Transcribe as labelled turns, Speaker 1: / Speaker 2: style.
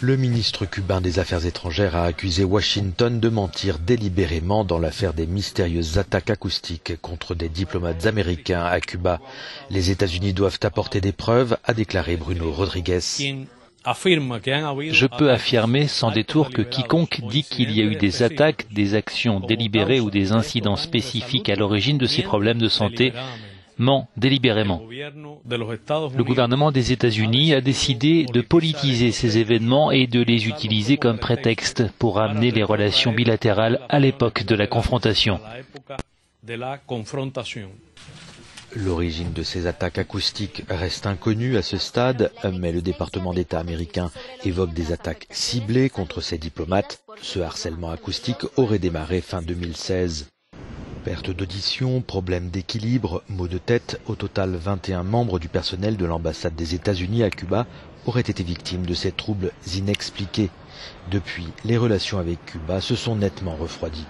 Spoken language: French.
Speaker 1: Le ministre cubain des Affaires étrangères a accusé Washington de mentir délibérément dans l'affaire des mystérieuses attaques acoustiques contre des diplomates américains à Cuba. Les États-Unis doivent apporter des preuves, a déclaré Bruno Rodriguez.
Speaker 2: Je peux affirmer sans détour que quiconque dit qu'il y a eu des attaques, des actions délibérées ou des incidents spécifiques à l'origine de ces problèmes de santé ment délibérément. Le gouvernement des États-Unis a décidé de politiser ces événements et de les utiliser comme prétexte pour amener les relations bilatérales à l'époque de la confrontation.
Speaker 1: L'origine de ces attaques acoustiques reste inconnue à ce stade, mais le département d'État américain évoque des attaques ciblées contre ces diplomates. Ce harcèlement acoustique aurait démarré fin 2016. Perte d'audition, problème d'équilibre, maux de tête, au total 21 membres du personnel de l'ambassade des États-Unis à Cuba auraient été victimes de ces troubles inexpliqués. Depuis, les relations avec Cuba se sont nettement refroidies.